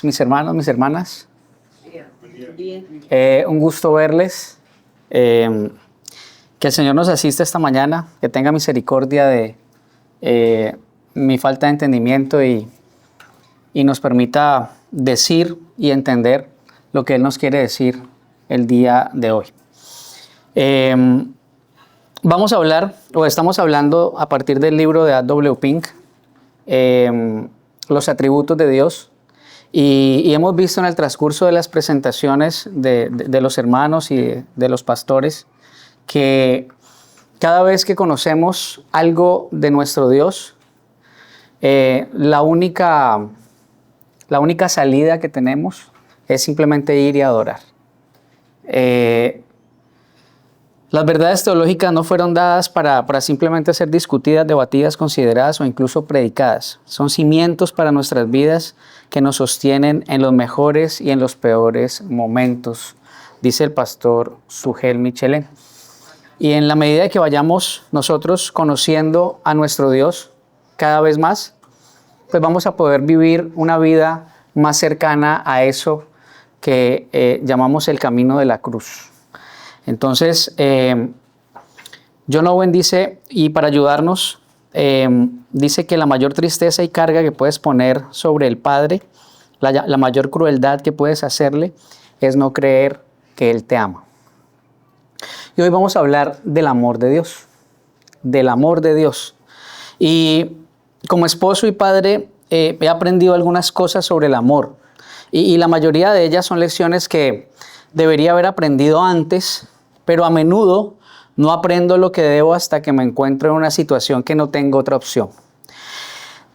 Mis hermanos, mis hermanas, un gusto verles, que el Señor nos asista esta mañana, que tenga misericordia de mi falta de entendimiento y nos permita decir y entender lo que Él nos quiere decir el día de hoy. Vamos a hablar, o estamos hablando a partir del libro de A.W. Pink, los atributos de Dios. Y hemos visto en el transcurso de las presentaciones de los hermanos y de los pastores que cada vez que conocemos algo de nuestro Dios, la única salida que tenemos es simplemente ir y adorar. Las verdades teológicas no fueron dadas para simplemente ser discutidas, debatidas, consideradas o incluso predicadas. Son cimientos para nuestras vidas que nos sostienen en los mejores y en los peores momentos, dice el pastor Sugel Michelén. Y en la medida que vayamos nosotros conociendo a nuestro Dios cada vez más, pues vamos a poder vivir una vida más cercana a eso que llamamos el camino de la cruz. Entonces, John Owen dice, y para ayudarnos, dice que la mayor tristeza y carga que puedes poner sobre el Padre, la mayor crueldad que puedes hacerle, es no creer que Él te ama. Y hoy vamos a hablar del amor de Dios, del amor de Dios. Y como esposo y padre, he aprendido algunas cosas sobre el amor. Y la mayoría de ellas son lecciones que debería haber aprendido antes, pero a menudo no aprendo lo que debo hasta que me encuentro en una situación que no tengo otra opción.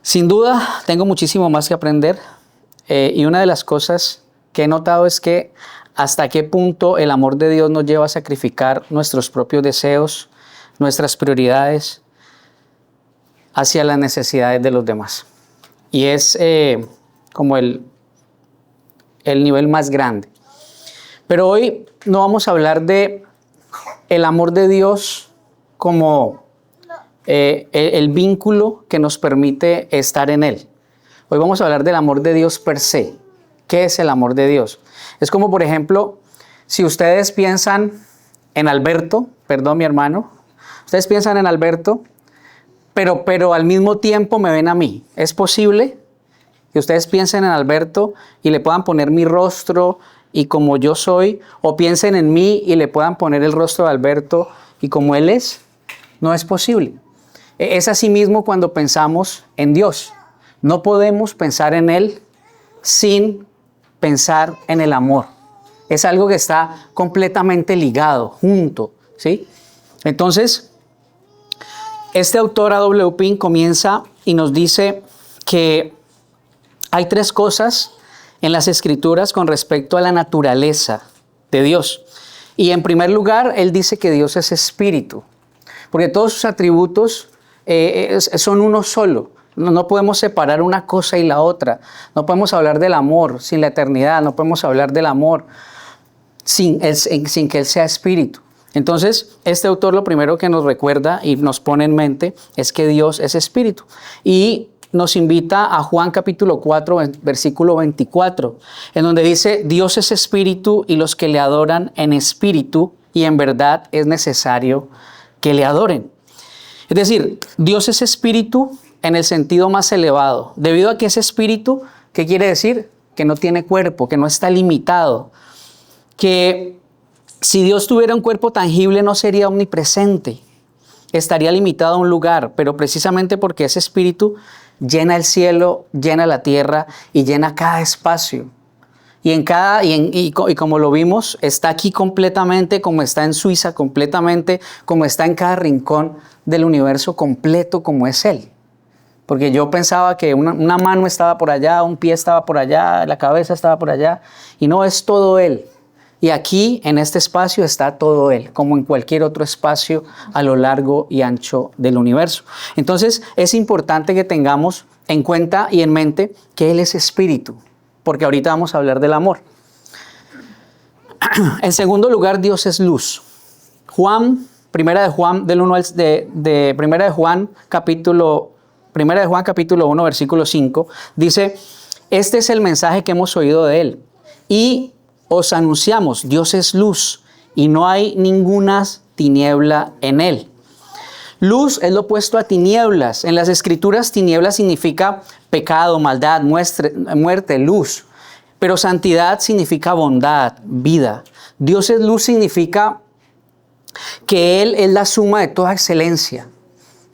Sin duda, tengo muchísimo más que aprender, y una de las cosas que he notado es que hasta qué punto el amor de Dios nos lleva a sacrificar nuestros propios deseos, nuestras prioridades hacia las necesidades de los demás. Y es como el nivel más grande. Pero hoy no vamos a hablar de el amor de Dios como el vínculo que nos permite estar en Él. Hoy vamos a hablar del amor de Dios per se. ¿Qué es el amor de Dios? Es como, por ejemplo, si ustedes piensan en Alberto, perdón mi hermano, ustedes piensan en Alberto, pero al mismo tiempo me ven a mí. ¿Es posible que ustedes piensen en Alberto y le puedan poner mi rostro y como yo soy, o piensen en mí y le puedan poner el rostro de Alberto y como Él es? No es posible. Es así mismo cuando pensamos en Dios. No podemos pensar en Él sin pensar en el amor. Es algo que está completamente ligado, junto, ¿sí? Entonces, este autor A.W. Pink comienza y nos dice que hay tres cosas en las Escrituras con respecto a la naturaleza de Dios. Y en primer lugar, él dice que Dios es espíritu, porque todos sus atributos son uno solo. No podemos separar una cosa y la otra. No podemos hablar del amor sin la eternidad. No podemos hablar del amor sin que Él sea espíritu. Entonces, este autor lo primero que nos recuerda y nos pone en mente es que Dios es espíritu. Y nos invita a Juan capítulo 4, versículo 24, en donde dice, Dios es espíritu y los que le adoran en espíritu y en verdad es necesario que le adoren. Es decir, Dios es espíritu en el sentido más elevado. Debido a que es espíritu, ¿qué quiere decir? Que no tiene cuerpo, que no está limitado. Que si Dios tuviera un cuerpo tangible no sería omnipresente. Estaría limitado a un lugar, pero precisamente porque es espíritu, llena el cielo, llena la tierra y llena cada espacio. Y como lo vimos, está aquí completamente, como está en Suiza completamente, como está en cada rincón del universo completo como es Él. Porque yo pensaba que una mano estaba por allá, un pie estaba por allá, la cabeza estaba por allá, y no, es todo Él. Y aquí, en este espacio, está todo Él, como en cualquier otro espacio a lo largo y ancho del universo. Entonces, es importante que tengamos en cuenta y en mente que Él es espíritu, porque ahorita vamos a hablar del amor. En segundo lugar, Dios es luz. Primera de Juan capítulo 1, versículo 5, dice, Este es el mensaje que hemos oído de Él. Y os anunciamos, Dios es luz y no hay ninguna tiniebla en Él. Luz es lo opuesto a tinieblas. En las Escrituras, tinieblas significa pecado, maldad, muerte, luz. Pero santidad significa bondad, vida. Dios es luz significa que Él es la suma de toda excelencia,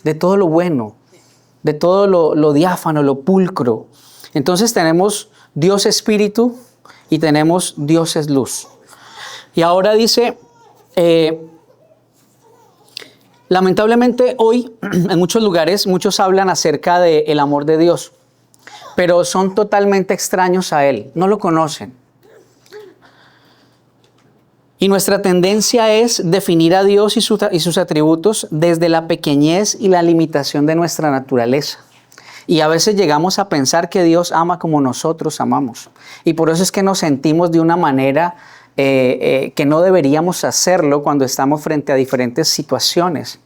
de todo lo bueno, de todo lo diáfano, lo pulcro. Entonces tenemos Dios Espíritu y tenemos Dios es luz. Y ahora dice, lamentablemente hoy en muchos lugares muchos hablan acerca del amor de Dios, pero son totalmente extraños a Él, no lo conocen. Y nuestra tendencia es definir a Dios y sus atributos desde la pequeñez y la limitación de nuestra naturaleza. Y a veces llegamos a pensar que Dios ama como nosotros amamos. Y por eso es que nos sentimos de una manera que no deberíamos hacerlo cuando estamos frente a diferentes situaciones.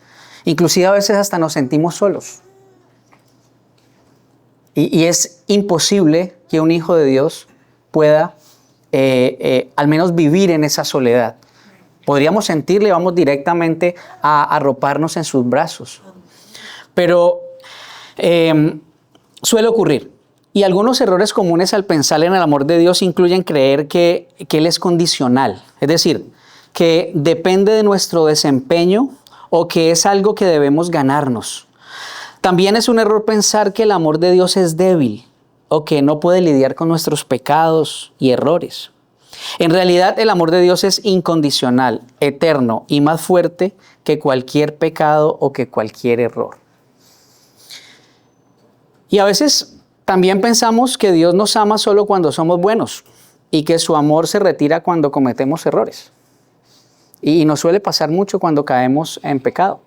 Inclusive a veces hasta nos sentimos solos. Y es imposible que un hijo de Dios pueda al menos vivir en esa soledad. Podríamos sentirle, vamos directamente a arroparnos en sus brazos. Pero suele ocurrir. Y algunos errores comunes al pensar en el amor de Dios incluyen creer que Él es condicional. Es decir, que depende de nuestro desempeño o que es algo que debemos ganarnos. También es un error pensar que el amor de Dios es débil o que no puede lidiar con nuestros pecados y errores. En realidad, el amor de Dios es incondicional, eterno y más fuerte que cualquier pecado o que cualquier error. Y a veces también pensamos que Dios nos ama solo cuando somos buenos y que su amor se retira cuando cometemos errores. Y nos suele pasar mucho cuando caemos en pecado.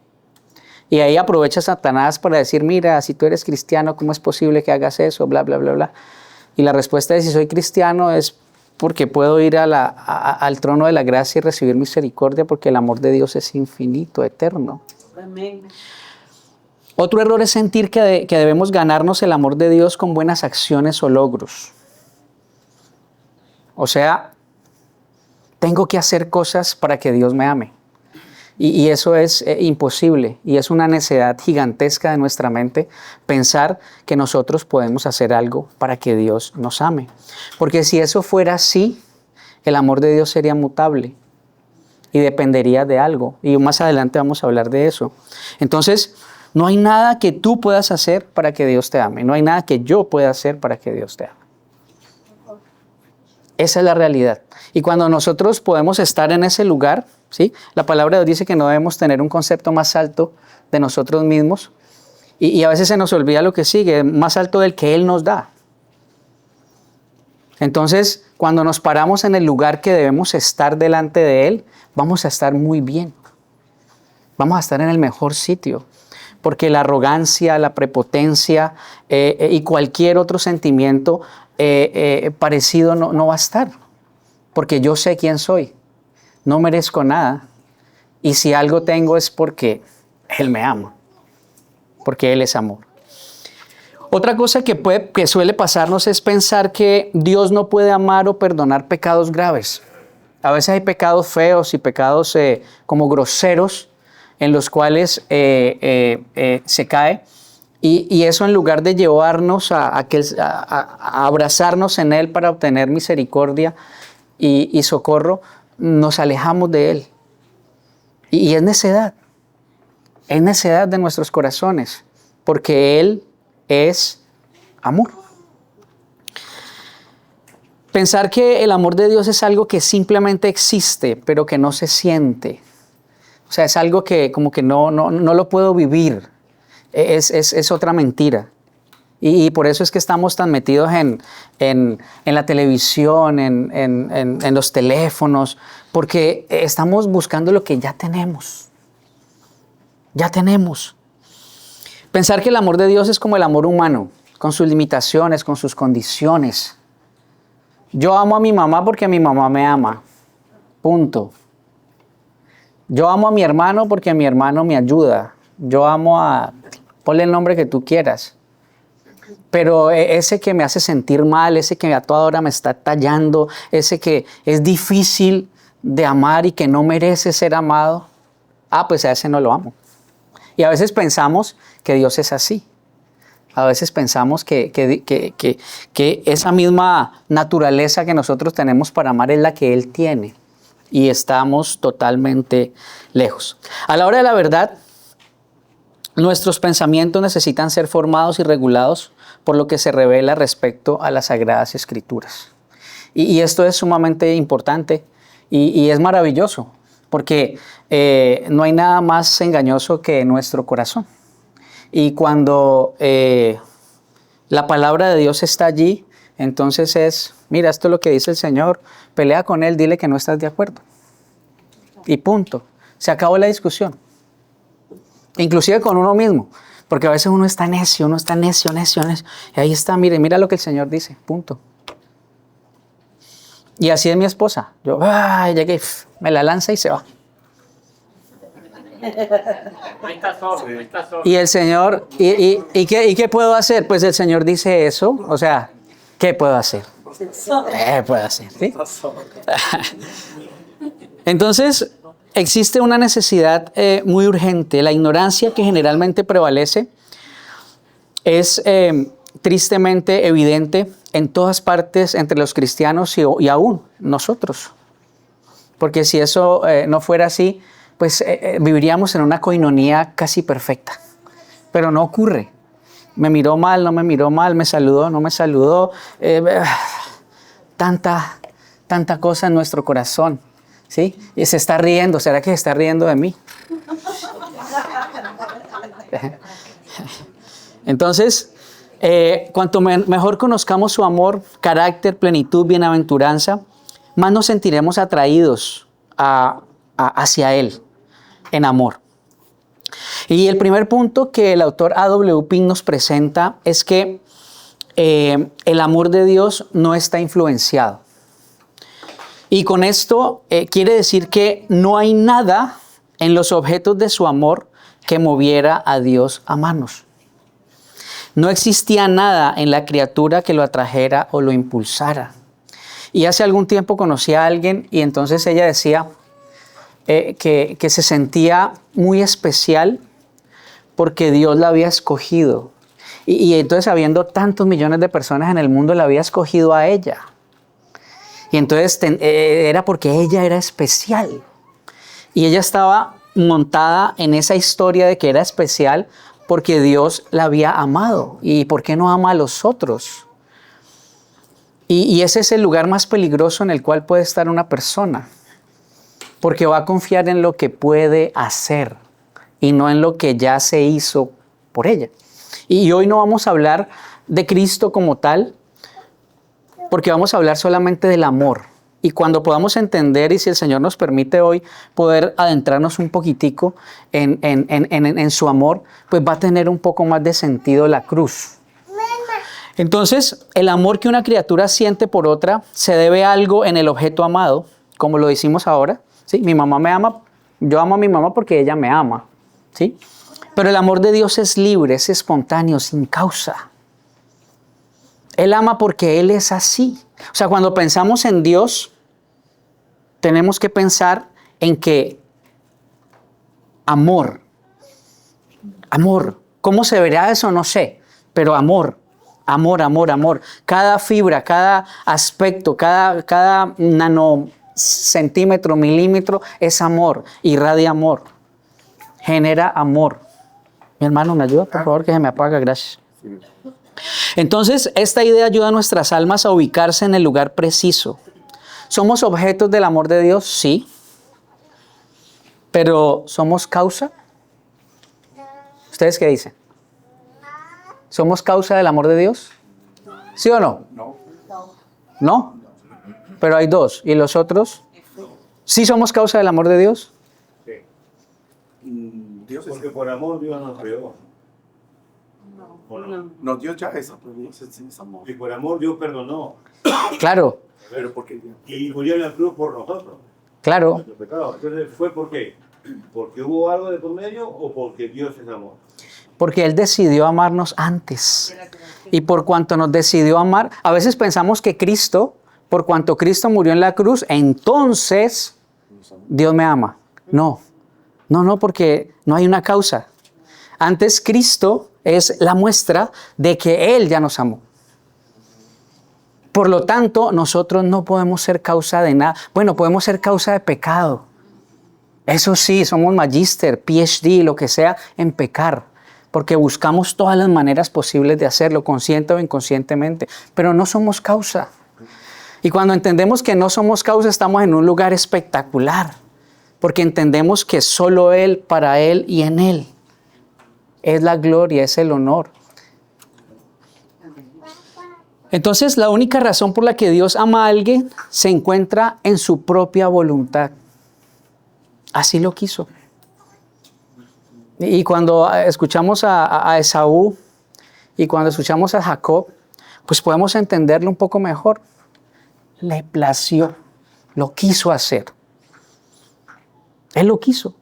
Y ahí aprovecha Satanás para decir, mira, si tú eres cristiano, ¿cómo es posible que hagas eso? Bla, bla, bla, bla. Y la respuesta de si soy cristiano es porque puedo ir al trono de la gracia y recibir misericordia porque el amor de Dios es infinito, eterno. Amén. Otro error es sentir que debemos ganarnos el amor de Dios con buenas acciones o logros. O sea, tengo que hacer cosas para que Dios me ame. Y eso es imposible y es una necedad gigantesca de nuestra mente pensar que nosotros podemos hacer algo para que Dios nos ame. Porque si eso fuera así, el amor de Dios sería mutable y dependería de algo. Y más adelante vamos a hablar de eso. Entonces, no hay nada que tú puedas hacer para que Dios te ame. No hay nada que yo pueda hacer para que Dios te ame. Esa es la realidad. Y cuando nosotros podemos estar en ese lugar, ¿sí? La palabra de Dios dice que no debemos tener un concepto más alto de nosotros mismos. Y a veces se nos olvida lo que sigue, más alto del que Él nos da. Entonces, cuando nos paramos en el lugar que debemos estar delante de Él, vamos a estar muy bien. Vamos a estar en el mejor sitio. Porque la arrogancia, la prepotencia y cualquier otro sentimiento parecido no va a estar. Porque yo sé quién soy. No merezco nada. Y si algo tengo es porque Él me ama. Porque Él es amor. Otra cosa que suele pasarnos es pensar que Dios no puede amar o perdonar pecados graves. A veces hay pecados feos y pecados como groseros en los cuales se cae. Y eso en lugar de llevarnos a abrazarnos en Él para obtener misericordia y socorro, nos alejamos de Él. Y es necedad de nuestros corazones, porque Él es amor. Pensar que el amor de Dios es algo que simplemente existe, pero que no se siente. O sea, es algo que como que no lo puedo vivir. Es otra mentira. Y por eso es que estamos tan metidos en la televisión, en los teléfonos, porque estamos buscando lo que ya tenemos. Ya tenemos. Pensar que el amor de Dios es como el amor humano, con sus limitaciones, con sus condiciones. Yo amo a mi mamá porque mi mamá me ama. Punto. Yo amo a mi hermano porque mi hermano me ayuda. Yo amo a... Ponle el nombre que tú quieras. Pero ese que me hace sentir mal, ese que a toda hora me está tallando, ese que es difícil de amar y que no merece ser amado, pues a ese no lo amo. Y a veces pensamos que Dios es así. A veces pensamos que esa misma naturaleza que nosotros tenemos para amar es la que Él tiene. Y estamos totalmente lejos. A la hora de la verdad, nuestros pensamientos necesitan ser formados y regulados por lo que se revela respecto a las Sagradas Escrituras. Y esto es sumamente importante y es maravilloso, porque no hay nada más engañoso que nuestro corazón. Y cuando la palabra de Dios está allí, entonces mira, esto es lo que dice el Señor, pelea con Él, dile que no estás de acuerdo. Y punto. Se acabó la discusión. Inclusive con uno mismo. Porque a veces uno está necio. Y ahí está, mira lo que el Señor dice, punto. Y así es mi esposa. Yo, llegué, me la lanza y se va. Y el Señor, ¿y qué puedo hacer? Pues el Señor dice eso, o sea, ¿qué puedo hacer? Puedo hacer, ¿sí? Entonces, existe una necesidad muy urgente. La ignorancia que generalmente prevalece es tristemente evidente en todas partes entre los cristianos y aún nosotros. Porque si eso no fuera así, pues viviríamos en una coinonía casi perfecta. Pero no ocurre. Me miró mal, no me miró mal, me saludó, no me saludó. Tanta cosa en nuestro corazón, ¿sí? Y se está riendo. ¿Será que se está riendo de mí? Entonces, cuanto mejor conozcamos su amor, carácter, plenitud, bienaventuranza, más nos sentiremos atraídos hacia Él en amor. Y el primer punto que el autor A.W. Pink nos presenta es que el amor de Dios no está influenciado. Y con esto quiere decir que no hay nada en los objetos de su amor que moviera a Dios a amarnos. No existía nada en la criatura que lo atrajera o lo impulsara. Y hace algún tiempo conocí a alguien y entonces ella decía que se sentía muy especial porque Dios la había escogido. Y entonces, habiendo tantos millones de personas en el mundo, la había escogido a ella. Y entonces era porque ella era especial. Y ella estaba montada en esa historia de que era especial porque Dios la había amado. ¿Y por qué no ama a los otros? Y ese es el lugar más peligroso en el cual puede estar una persona. Porque va a confiar en lo que puede hacer y no en lo que ya se hizo por ella. Y hoy no vamos a hablar de Cristo como tal, porque vamos a hablar solamente del amor. Y cuando podamos entender, y si el Señor nos permite hoy poder adentrarnos un poquitico en su amor, pues va a tener un poco más de sentido la cruz. Entonces, el amor que una criatura siente por otra se debe a algo en el objeto amado, como lo decimos ahora. ¿Sí? Mi mamá me ama, yo amo a mi mamá porque ella me ama. ¿Sí? Pero el amor de Dios es libre, es espontáneo, sin causa. Él ama porque Él es así. O sea, cuando pensamos en Dios, tenemos que pensar en que amor. ¿Cómo se verá eso? No sé, pero amor. Cada fibra, cada aspecto, cada nanocentímetro, milímetro es amor, irradia amor, genera amor. Mi hermano, ¿me ayuda? Por favor, que se me apaga, gracias. Entonces, esta idea ayuda a nuestras almas a ubicarse en el lugar preciso. ¿Somos objetos del amor de Dios? Sí. ¿Pero somos causa? ¿Ustedes qué dicen? ¿Somos causa del amor de Dios? ¿Sí o no? ¿No? Pero hay dos. ¿Y los otros? ¿Sí somos causa del amor de Dios? Sí. Dios es... Porque por amor Dios nos creó. No, Dios ya es amor. Y por amor Dios perdonó. Claro. Pero porque Y murió en la cruz por nosotros. Claro. Nuestro pecado. Entonces, ¿fue por qué? ¿Porque hubo algo de por medio o porque Dios es amor? Porque Él decidió amarnos antes. Y por cuanto nos decidió amar, a veces pensamos que Cristo, por cuanto Cristo murió en la cruz, entonces Dios me ama. No, porque no hay una causa. Antes Cristo es la muestra de que Él ya nos amó. Por lo tanto, nosotros no podemos ser causa de nada. Bueno, podemos ser causa de pecado. Eso sí, somos magíster, PhD, lo que sea, en pecar. Porque buscamos todas las maneras posibles de hacerlo, consciente o inconscientemente. Pero no somos causa. Y cuando entendemos que no somos causa, estamos en un lugar espectacular. Porque entendemos que solo Él, para Él y en Él es la gloria, es el honor. Entonces, la única razón por la que Dios ama a alguien se encuentra en su propia voluntad. Así lo quiso. Y cuando escuchamos a Esaú y cuando escuchamos a Jacob, pues podemos entenderlo un poco mejor. Le plació, lo quiso hacer. Él lo quiso.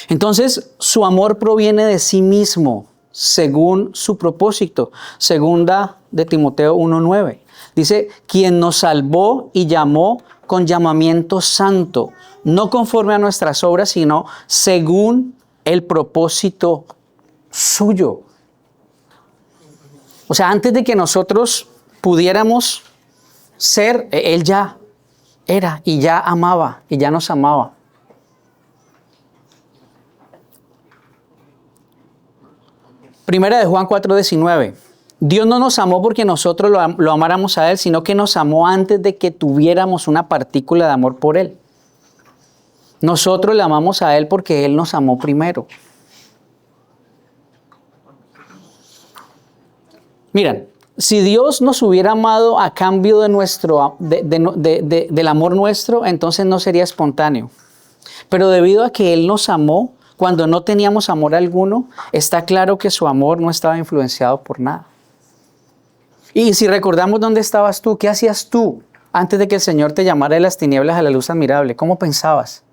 Entonces, su amor proviene de sí mismo, según su propósito. Segunda de Timoteo 1:9. Dice, quien nos salvó y llamó con llamamiento santo, no conforme a nuestras obras, sino según el propósito suyo. O sea, antes de que nosotros pudiéramos ser, Él ya era y ya amaba y ya nos amaba. Primera de Juan 4:19. Dios no nos amó porque nosotros lo amáramos a Él, sino que nos amó antes de que tuviéramos una partícula de amor por Él. Nosotros le amamos a Él porque Él nos amó primero. Miren, si Dios nos hubiera amado a cambio de del amor nuestro, entonces no sería espontáneo. Pero debido a que Él nos amó cuando no teníamos amor alguno, está claro que su amor no estaba influenciado por nada. Y si recordamos dónde estabas tú, ¿qué hacías tú antes de que el Señor te llamara de las tinieblas a la luz admirable? ¿Cómo pensabas?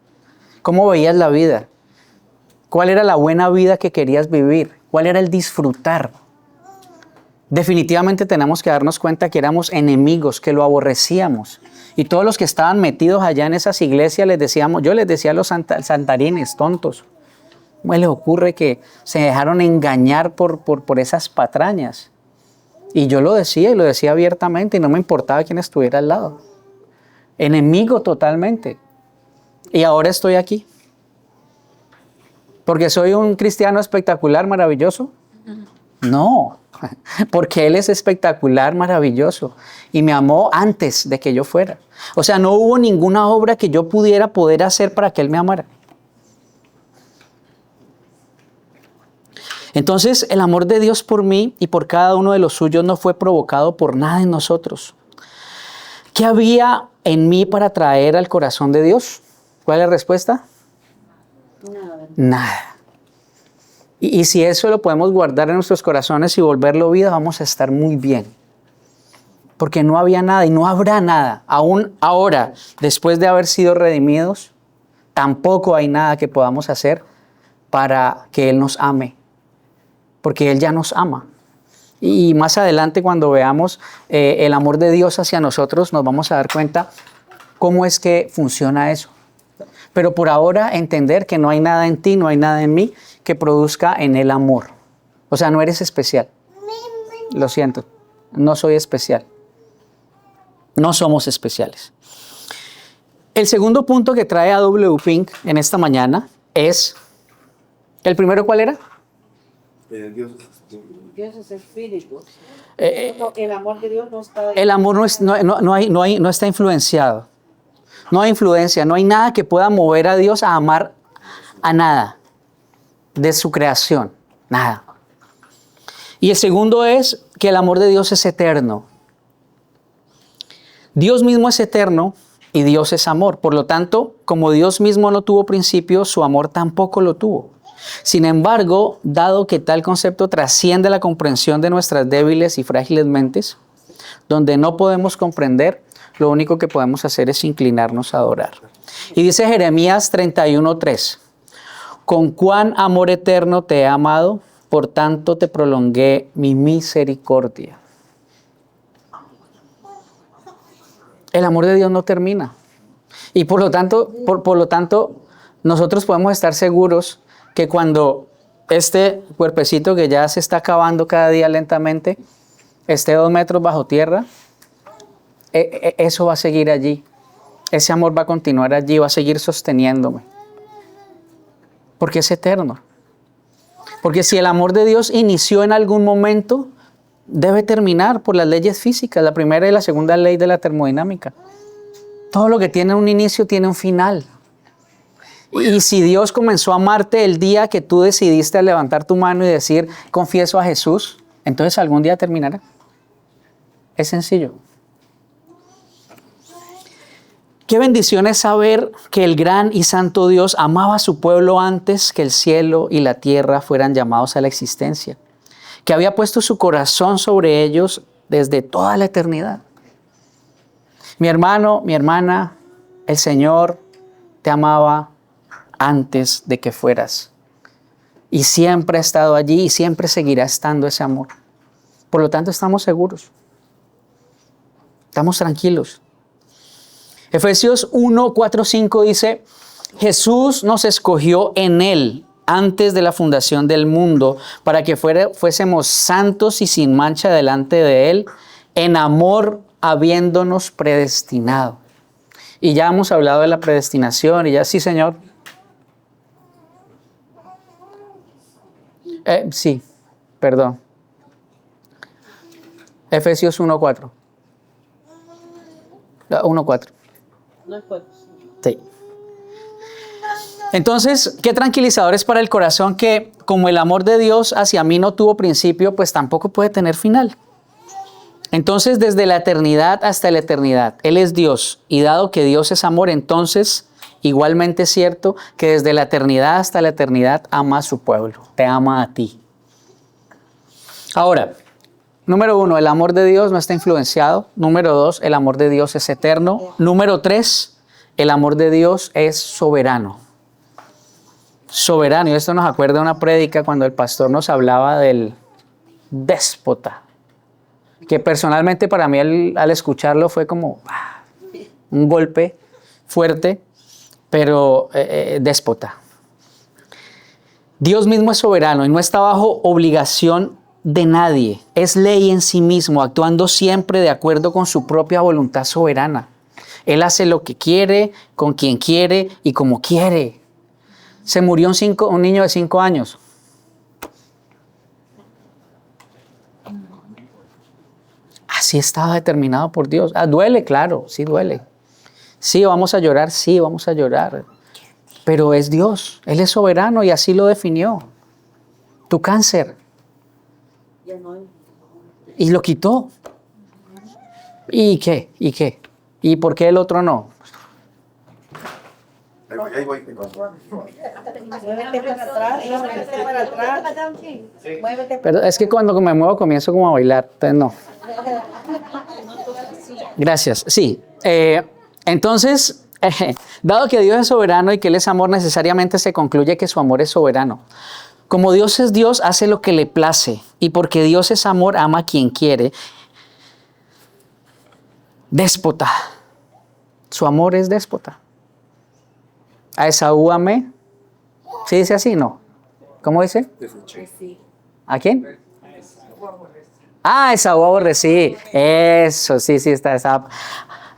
¿Cómo veías la vida? ¿Cuál era la buena vida que querías vivir? ¿Cuál era el disfrutar? Definitivamente tenemos que darnos cuenta que éramos enemigos, que lo aborrecíamos. Y todos los que estaban metidos allá en esas iglesias, yo les decía a los santarines, tontos. ¿Cómo les ocurre que se dejaron engañar por esas patrañas? Y yo lo decía, y lo decía abiertamente, y no me importaba quién estuviera al lado. Enemigo totalmente. Y ahora estoy aquí. ¿Porque soy un cristiano espectacular, maravilloso? No, porque Él es espectacular, maravilloso. Y me amó antes de que yo fuera. O sea, no hubo ninguna obra que yo pudiera hacer para que Él me amara. Entonces, el amor de Dios por mí y por cada uno de los suyos no fue provocado por nada en nosotros. ¿Qué había en mí para atraer al corazón de Dios? ¿Cuál es la respuesta? Nada. Y si eso lo podemos guardar en nuestros corazones y volverlo vida, vamos a estar muy bien. Porque no había nada y no habrá nada. Aún ahora, después de haber sido redimidos, tampoco hay nada que podamos hacer para que Él nos ame. Porque Él ya nos ama. Y más adelante, cuando veamos el amor de Dios hacia nosotros, nos vamos a dar cuenta cómo es que funciona eso. Pero por ahora, entender que no hay nada en ti, no hay nada en mí que produzca en Él amor. O sea, no eres especial. Lo siento, no soy especial. No somos especiales. El segundo punto que trae a W. Pink en esta mañana es... ¿El primero cuál era? Dios es espíritu. El amor de Dios no está... El amor no está influenciado. No hay influencia, no hay nada que pueda mover a Dios a amar a nada de su creación. Nada. Y el segundo es que el amor de Dios es eterno. Dios mismo es eterno y Dios es amor. Por lo tanto, como Dios mismo no tuvo principio, su amor tampoco lo tuvo. Sin embargo, dado que tal concepto trasciende la comprensión de nuestras débiles y frágiles mentes, donde no podemos comprender, lo único que podemos hacer es inclinarnos a adorar. Y dice Jeremías 31:3, con cuán amor eterno te he amado, por tanto te prolongué mi misericordia. El amor de Dios no termina. Y por lo tanto, nosotros podemos estar seguros que cuando este cuerpecito que ya se está acabando cada día lentamente, esté 2 metros bajo tierra, eso va a seguir allí. Ese amor va a continuar allí, va a seguir sosteniéndome. Porque es eterno. Porque si el amor de Dios inició en algún momento, debe terminar por las leyes físicas, la primera y la segunda ley de la termodinámica. Todo lo que tiene un inicio tiene un final. Y si Dios comenzó a amarte el día que tú decidiste levantar tu mano y decir, confieso a Jesús, entonces algún día terminará. Es sencillo. Qué bendición es saber que el gran y santo Dios amaba a su pueblo antes que el cielo y la tierra fueran llamados a la existencia. Que había puesto su corazón sobre ellos desde toda la eternidad. Mi hermano, mi hermana, el Señor te amaba antes de que fueras. Y siempre ha estado allí y siempre seguirá estando ese amor. Por lo tanto, estamos seguros. Estamos tranquilos. Efesios 1, 4, 5 dice, Jesús nos escogió en Él antes de la fundación del mundo para que fuésemos santos y sin mancha delante de Él, en amor habiéndonos predestinado. Y ya hemos hablado de la predestinación y ya, sí, Señor. Sí, perdón. Efesios 1, 4. 1, 4. Sí. Entonces, qué tranquilizador es para el corazón que como el amor de Dios hacia mí no tuvo principio, pues tampoco puede tener final. Entonces, desde la eternidad hasta la eternidad, Él es Dios. Y dado que Dios es amor, entonces igualmente es cierto que desde la eternidad hasta la eternidad ama a su pueblo. Te ama a ti. Ahora, número 1, el amor de Dios no está influenciado. Número 2, el amor de Dios es eterno. Número 3, el amor de Dios es soberano. Soberano. Y esto nos acuerda de una prédica cuando el pastor nos hablaba del déspota. Que personalmente para mí al escucharlo fue como un golpe fuerte, pero déspota. Dios mismo es soberano y no está bajo obligación de nadie. Es ley en sí mismo, actuando siempre de acuerdo con su propia voluntad soberana. Él hace lo que quiere, con quien quiere y como quiere. Se murió un niño de 5 años. Así estaba determinado por Dios. Duele, claro, sí duele. Sí, vamos a llorar, sí, vamos a llorar. Pero es Dios, Él es soberano y así lo definió. Tu cáncer. Y lo quitó. ¿Y qué? ¿Y qué? ¿Y por qué el otro no? Ahí voy. Pero es que cuando me muevo comienzo como a bailar, entonces no. Gracias. Sí. Entonces, dado que Dios es soberano y que Él es amor, necesariamente se concluye que su amor es soberano. Como Dios es Dios, hace lo que le place. Y porque Dios es amor, ama a quien quiere. Déspota. Su amor es déspota. A Esaú amé. ¿Sí dice así? No. ¿Cómo dice? ¿A quién? Esaú aborrecí. Eso, sí, está.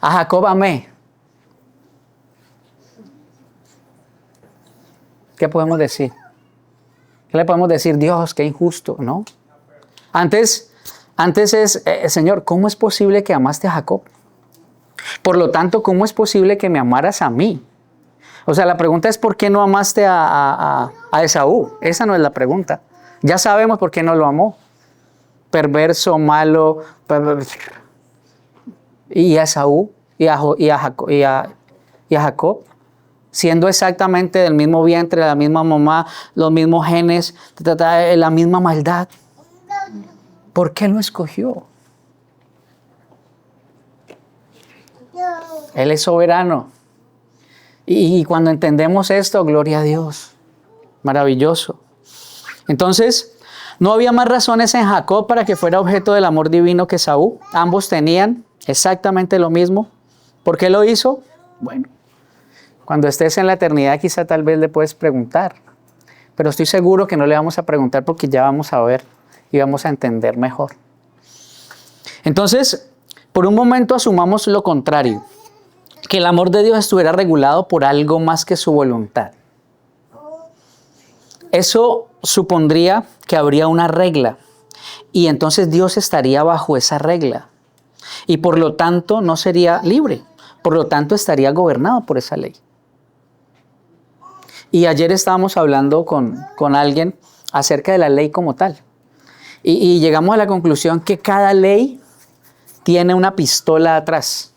A Jacob amé. ¿Qué podemos decir? ¿Qué le podemos decir? Dios, qué injusto, ¿no? Antes es, Señor, ¿cómo es posible que amaste a Jacob? Por lo tanto, ¿cómo es posible que me amaras a mí? O sea, la pregunta es ¿por qué no amaste a Esaú? Esa no es la pregunta. Ya sabemos por qué no lo amó. Perverso, malo. Y a Esaú y a Jacob, siendo exactamente del mismo vientre, la misma mamá, los mismos genes, la misma maldad. ¿Por qué lo escogió? Él es soberano. Y cuando entendemos esto, gloria a Dios. Maravilloso. Entonces, no había más razones en Jacob para que fuera objeto del amor divino que Esaú. Ambos tenían exactamente lo mismo. ¿Por qué lo hizo? Bueno, cuando estés en la eternidad quizá tal vez le puedes preguntar. Pero estoy seguro que no le vamos a preguntar porque ya vamos a ver y vamos a entender mejor. Entonces, por un momento asumamos lo contrario. Que el amor de Dios estuviera regulado por algo más que su voluntad. Eso supondría que habría una regla y entonces Dios estaría bajo esa regla y por lo tanto no sería libre, por lo tanto estaría gobernado por esa ley. Y ayer estábamos hablando con alguien acerca de la ley como tal y llegamos a la conclusión que cada ley tiene una pistola atrás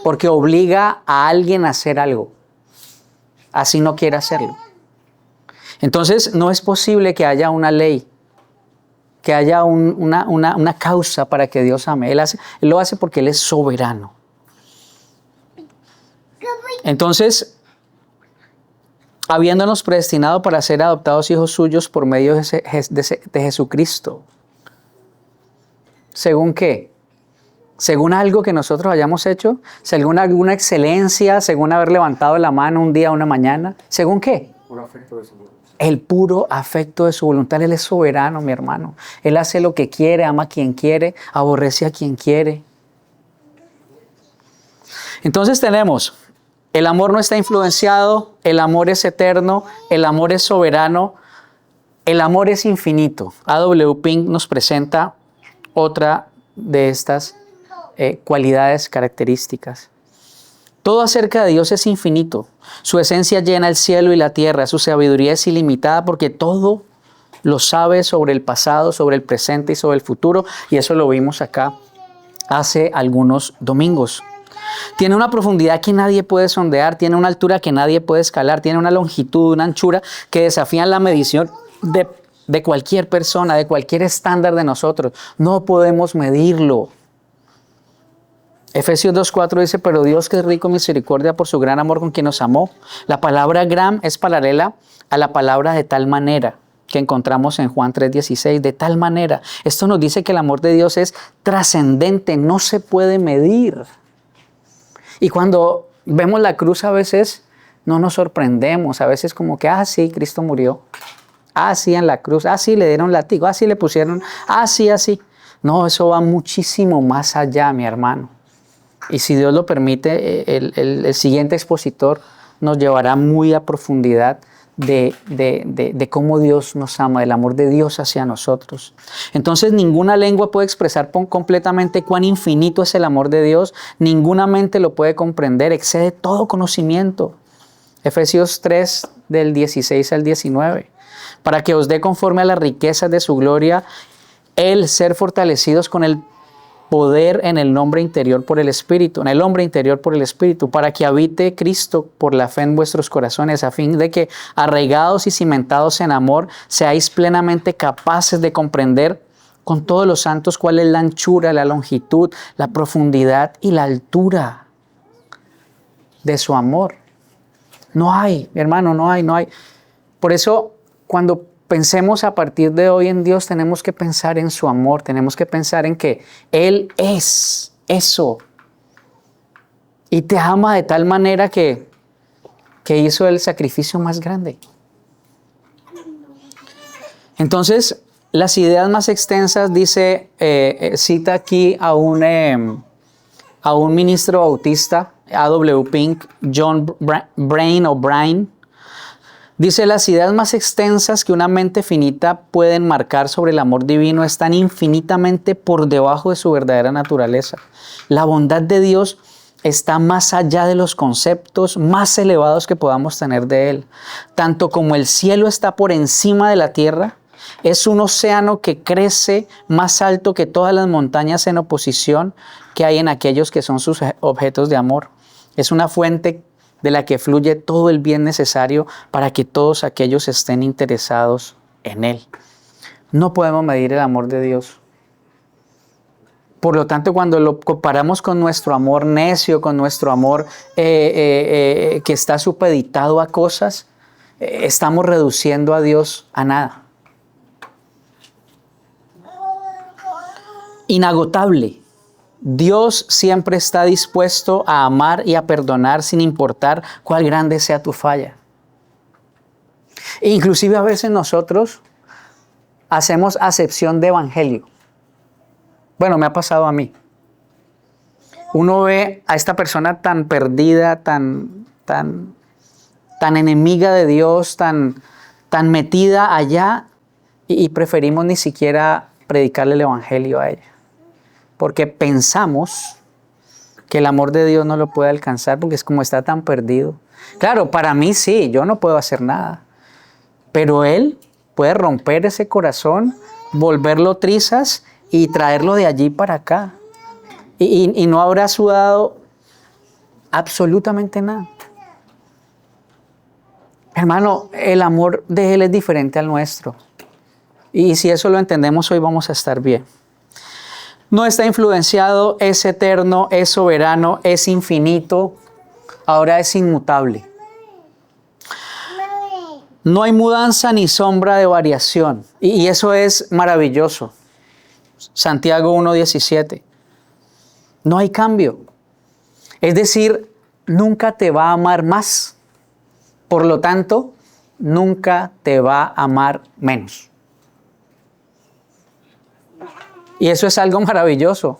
porque obliga a alguien a hacer algo, así no quiere hacerlo. Entonces, no es posible que haya una ley, que haya una causa para que Dios ame. Él lo hace porque Él es soberano. Entonces, habiéndonos predestinado para ser adoptados hijos suyos por medio de Jesucristo. ¿Según qué? ¿Según algo que nosotros hayamos hecho? ¿Según alguna excelencia? ¿Según haber levantado la mano un día o una mañana? ¿Según qué? Por afecto de su voluntad. El puro afecto de su voluntad. Él es soberano, mi hermano. Él hace lo que quiere, ama a quien quiere, aborrece a quien quiere. Entonces tenemos, el amor no está influenciado, el amor es eterno, el amor es soberano, el amor es infinito. A.W. Pink nos presenta otra de estas cualidades, características. Todo acerca de Dios es infinito. Su esencia llena el cielo y la tierra. Su sabiduría es ilimitada porque todo lo sabe sobre el pasado, sobre el presente y sobre el futuro. Y eso lo vimos acá hace algunos domingos. Tiene una profundidad que nadie puede sondear. Tiene una altura que nadie puede escalar. Tiene una longitud, una anchura que desafían la medición de cualquier persona, de cualquier estándar de nosotros. No podemos medirlo. Efesios 2:4 dice, pero Dios que es rico en misericordia por su gran amor con quien nos amó. La palabra gran es paralela a la palabra de tal manera que encontramos en Juan 3:16. De tal manera. Esto nos dice que el amor de Dios es trascendente, no se puede medir. Y cuando vemos la cruz a veces no nos sorprendemos. A veces como que, sí, Cristo murió. Sí, en la cruz. Sí, le dieron látigo. Sí, le pusieron. Sí, así. No, eso va muchísimo más allá, mi hermano. Y si Dios lo permite, el siguiente expositor nos llevará muy a profundidad de cómo Dios nos ama, del amor de Dios hacia nosotros. Entonces, ninguna lengua puede expresar completamente cuán infinito es el amor de Dios. Ninguna mente lo puede comprender, excede todo conocimiento. Efesios 3, del 16 al 19. Para que os dé conforme a las riquezas de su gloria, el ser fortalecidos con el poder en el hombre interior por el Espíritu, para que habite Cristo por la fe en vuestros corazones, a fin de que, arraigados y cimentados en amor, seáis plenamente capaces de comprender con todos los santos cuál es la anchura, la longitud, la profundidad y la altura de su amor. No hay, mi hermano, no hay. Por eso, cuando pensemos a partir de hoy en Dios, tenemos que pensar en su amor, tenemos que pensar en que Él es eso. Y te ama de tal manera que hizo el sacrificio más grande. Entonces, las ideas más extensas, dice, cita aquí a un ministro bautista, A.W. Pink, John Brain. Dice, las ideas más extensas que una mente finita puede enmarcar sobre el amor divino están infinitamente por debajo de su verdadera naturaleza. La bondad de Dios está más allá de los conceptos más elevados que podamos tener de Él. Tanto como el cielo está por encima de la tierra, es un océano que crece más alto que todas las montañas en oposición que hay en aquellos que son sus objetos de amor. Es una fuente de la que fluye todo el bien necesario para que todos aquellos estén interesados en Él. No podemos medir el amor de Dios. Por lo tanto, cuando lo comparamos con nuestro amor necio, con nuestro amor que está supeditado a cosas, estamos reduciendo a Dios a nada. Inagotable. Dios siempre está dispuesto a amar y a perdonar sin importar cuál grande sea tu falla. E inclusive a veces nosotros hacemos acepción de evangelio. Bueno, me ha pasado a mí. Uno ve a esta persona tan perdida, tan enemiga de Dios, tan metida allá, y preferimos ni siquiera predicarle el evangelio a ella. Porque pensamos que el amor de Dios no lo puede alcanzar porque es como está tan perdido. Claro, para mí sí, yo no puedo hacer nada. Pero Él puede romper ese corazón, volverlo trizas y traerlo de allí para acá. Y no habrá sudado absolutamente nada. Hermano, el amor de Él es diferente al nuestro. Y si eso lo entendemos, hoy vamos a estar bien. No está influenciado, es eterno, es soberano, es infinito, ahora es inmutable. No hay mudanza ni sombra de variación. Y eso es maravilloso. Santiago 1:17. No hay cambio. Es decir, nunca te va a amar más. Por lo tanto, nunca te va a amar menos. Y eso es algo maravilloso.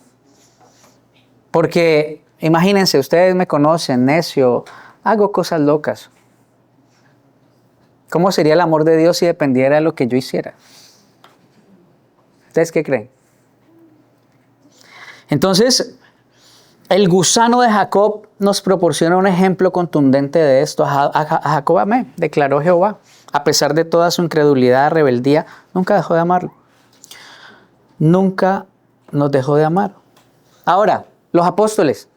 Porque imagínense, ustedes me conocen, necio, hago cosas locas. ¿Cómo sería el amor de Dios si dependiera de lo que yo hiciera? ¿Ustedes qué creen? Entonces, el gusano de Jacob nos proporciona un ejemplo contundente de esto. A Jacob amé, declaró Jehová. A pesar de toda su incredulidad, rebeldía, nunca dejó de amarlo. Nunca nos dejó de amar. Ahora, los apóstoles,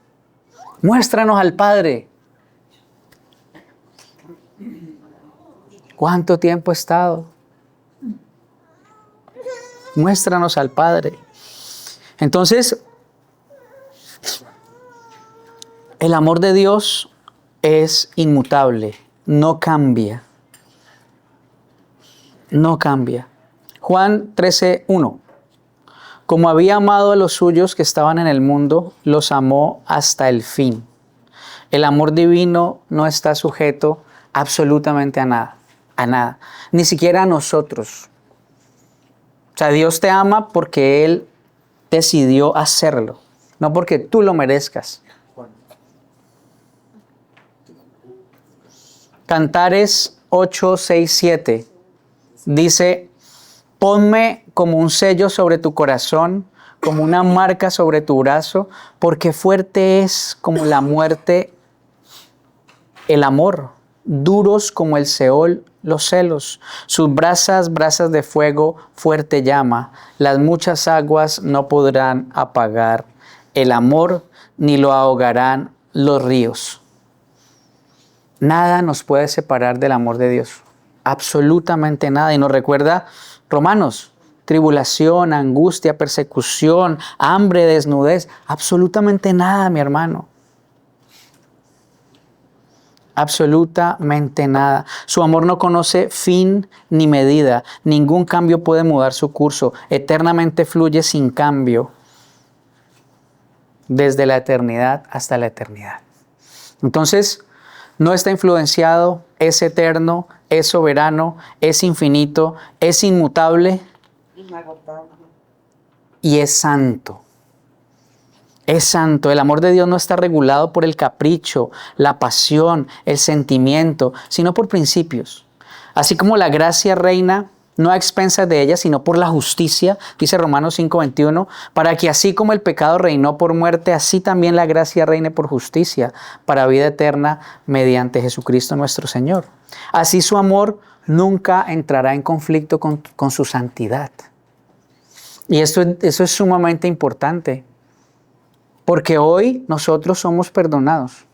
muéstranos al Padre. ¿Cuánto tiempo he estado? Muéstranos al Padre. Entonces, el amor de Dios es inmutable, no cambia. No cambia. Juan 13:1. Como había amado a los suyos que estaban en el mundo, los amó hasta el fin. El amor divino no está sujeto absolutamente a nada, ni siquiera a nosotros. O sea, Dios te ama porque Él decidió hacerlo, no porque tú lo merezcas. Cantares 8:6-7 dice: ponme como un sello sobre tu corazón, como una marca sobre tu brazo, porque fuerte es como la muerte el amor, duros como el Seol los celos. Sus brasas de fuego, fuerte llama. Las muchas aguas no podrán apagar el amor, ni lo ahogarán los ríos. Nada nos puede separar del amor de Dios. Absolutamente nada. Y nos recuerda Romanos: tribulación, angustia, persecución, hambre, desnudez. Absolutamente nada, mi hermano. Absolutamente nada. Su amor no conoce fin ni medida. Ningún cambio puede mudar su curso. Eternamente fluye sin cambio. Desde la eternidad hasta la eternidad. Entonces, no está influenciado, es eterno, es soberano, es infinito, es inmutable y es santo. Es santo. El amor de Dios no está regulado por el capricho, la pasión, el sentimiento, sino por principios. Así como la gracia reina, no a expensas de ella, sino por la justicia, dice Romanos 5:21, para que así como el pecado reinó por muerte, así también la gracia reine por justicia, para vida eterna, mediante Jesucristo nuestro Señor. Así su amor nunca entrará en conflicto con su santidad. Y eso es sumamente importante, porque hoy nosotros somos perdonados.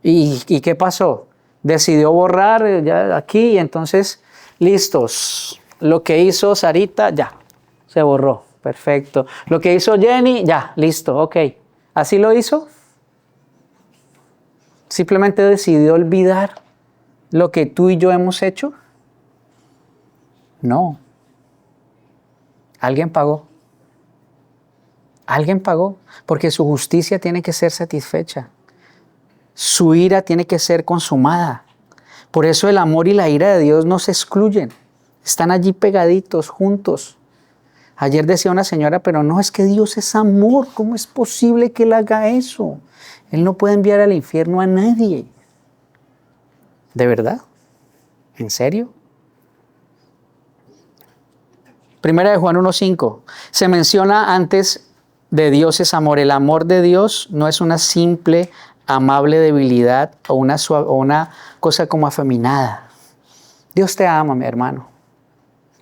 ¿Y qué pasó? Decidió borrar ya aquí y entonces, listos. Lo que hizo Sarita, ya, se borró. Perfecto. Lo que hizo Jenny, ya, listo, ok. ¿Así lo hizo? Simplemente decidió olvidar lo que tú y yo hemos hecho? No. Alguien pagó. Alguien pagó, porque su justicia tiene que ser satisfecha. Su ira tiene que ser consumada. Por eso el amor y la ira de Dios no se excluyen. Están allí pegaditos, juntos. Ayer decía una señora, pero no, es que Dios es amor. ¿Cómo es posible que Él haga eso? Él no puede enviar al infierno a nadie. ¿De verdad? ¿En serio? Primera de Juan 1:5. Se menciona antes de Dios es amor. El amor de Dios no es una simple, amable debilidad o una cosa como afeminada. Dios te ama, mi hermano.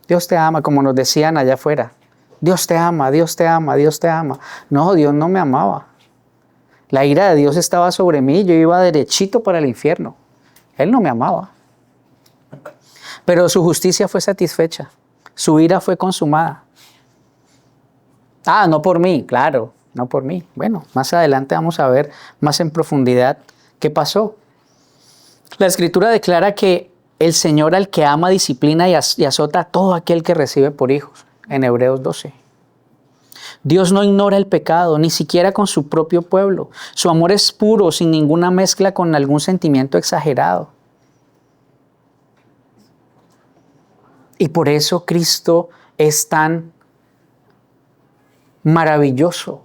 Dios te ama, como nos decían allá afuera. Dios te ama, Dios te ama, Dios te ama. No, Dios no me amaba. La ira de Dios estaba sobre mí, yo iba derechito para el infierno. Él no me amaba. Pero su justicia fue satisfecha. Su ira fue consumada. Ah, no por mí, claro, no por mí. Bueno, más adelante vamos a ver más en profundidad qué pasó. La Escritura declara que el Señor al que ama disciplina y azota a todo aquel que recibe por hijos, en Hebreos 12. Dios no ignora el pecado, ni siquiera con su propio pueblo. Su amor es puro, sin ninguna mezcla con algún sentimiento exagerado. Y por eso Cristo es tan maravilloso.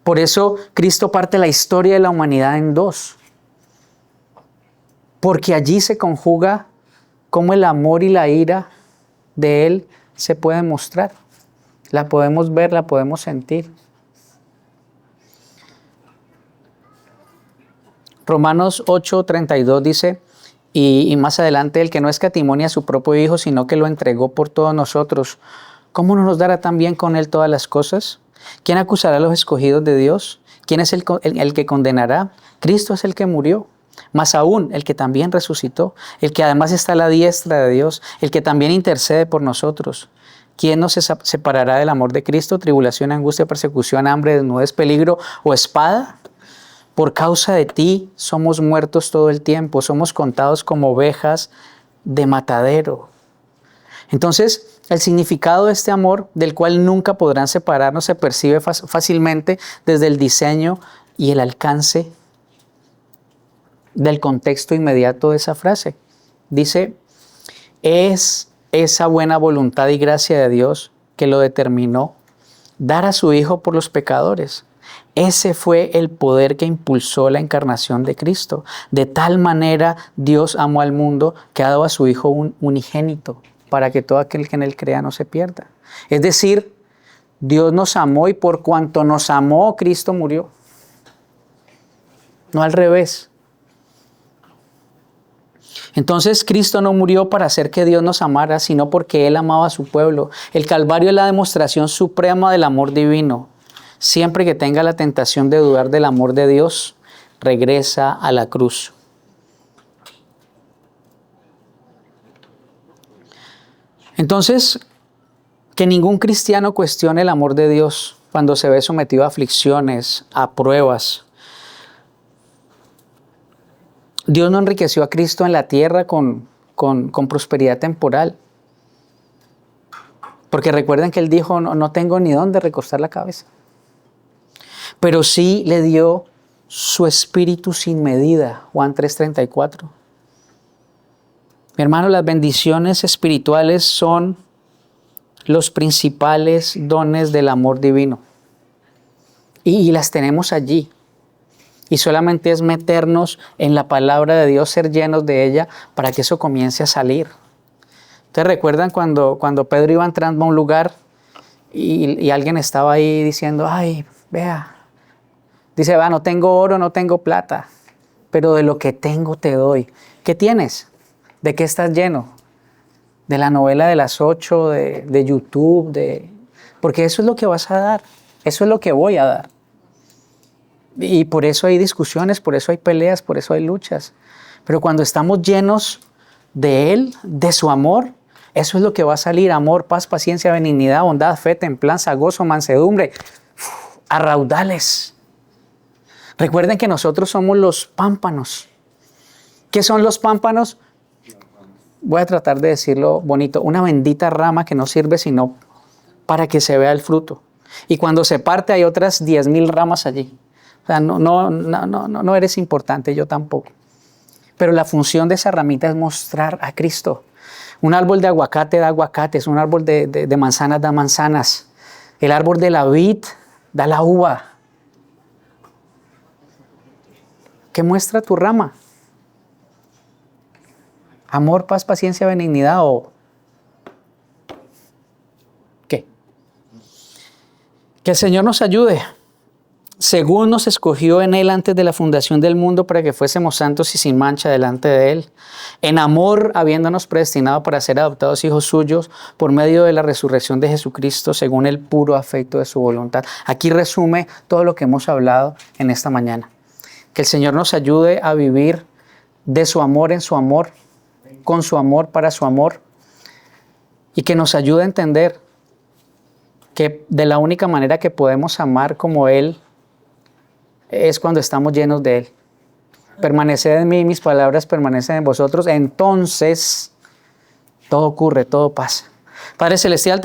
Por eso Cristo parte la historia de la humanidad en dos. Porque allí se conjuga cómo el amor y la ira de Él se pueden mostrar. La podemos ver, la podemos sentir. Romanos 8:32 dice, y más adelante, el que no escatimonia a su propio Hijo, sino que lo entregó por todos nosotros, ¿cómo no nos dará también con Él todas las cosas? ¿Quién acusará a los escogidos de Dios? ¿Quién es el que condenará? Cristo es el que murió. Más aún, el que también resucitó, el que además está a la diestra de Dios, el que también intercede por nosotros. ¿Quién nos separará del amor de Cristo? ¿Tribulación, angustia, persecución, hambre, desnudez, peligro o espada? Por causa de ti somos muertos todo el tiempo, somos contados como ovejas de matadero. Entonces, el significado de este amor, del cual nunca podrán separarnos, se percibe fácilmente desde el diseño y el alcance del contexto inmediato de esa frase. Dice, es esa buena voluntad y gracia de Dios que lo determinó dar a su Hijo por los pecadores. Ese fue el poder que impulsó la encarnación de Cristo. De tal manera Dios amó al mundo que ha dado a su Hijo unigénito para que todo aquel que en Él crea no se pierda. Es decir, Dios nos amó y por cuanto nos amó, Cristo murió. No al revés. Entonces Cristo no murió para hacer que Dios nos amara, sino porque Él amaba a su pueblo. El Calvario es la demostración suprema del amor divino. Siempre que tenga la tentación de dudar del amor de Dios, regresa a la cruz. Entonces, que ningún cristiano cuestione el amor de Dios cuando se ve sometido a aflicciones, a pruebas. Dios no enriqueció a Cristo en la tierra con prosperidad temporal. Porque recuerden que Él dijo, no tengo ni dónde recostar la cabeza. Pero sí le dio su espíritu sin medida, Juan 3:34. Mi hermano, las bendiciones espirituales son los principales dones del amor divino. Y las tenemos allí. Y solamente es meternos en la palabra de Dios, ser llenos de ella para que eso comience a salir. ¿Ustedes recuerdan cuando Pedro iba entrando a un lugar y alguien estaba ahí diciendo, ay, vea, dice, no tengo oro, no tengo plata, pero de lo que tengo te doy. ¿Qué tienes? ¿De qué estás lleno? De la novela de las 8, de YouTube, porque eso es lo que vas a dar, eso es lo que voy a dar. Y por eso hay discusiones, por eso hay peleas, por eso hay luchas. Pero cuando estamos llenos de Él, de su amor, eso es lo que va a salir: amor, paz, paciencia, benignidad, bondad, fe, templanza, gozo, mansedumbre, a raudales. Recuerden que nosotros somos los pámpanos ¿Qué son los pámpanos? Voy a tratar de decirlo bonito. Una bendita rama que no sirve sino para que se vea el fruto. Y cuando se parte hay otras 10,000 ramas allí. O sea, no eres importante, yo tampoco. Pero la función de esa ramita es mostrar a Cristo. Un árbol de aguacate da aguacates, un árbol de manzanas da manzanas. El árbol de la vid da la uva. ¿Qué muestra tu rama? Amor, paz, paciencia, benignidad o ¿qué? Que el Señor nos ayude. Según nos escogió en Él antes de la fundación del mundo para que fuésemos santos y sin mancha delante de Él. En amor, habiéndonos predestinado para ser adoptados hijos suyos por medio de la resurrección de Jesucristo, según el puro afecto de su voluntad. Aquí resume todo lo que hemos hablado en esta mañana. Que el Señor nos ayude a vivir de su amor en su amor, con su amor para su amor, y que nos ayude a entender que de la única manera que podemos amar como Él es cuando estamos llenos de Él. Permaneced en mí, mis palabras permanecen en vosotros, entonces todo ocurre, todo pasa. Padre Celestial,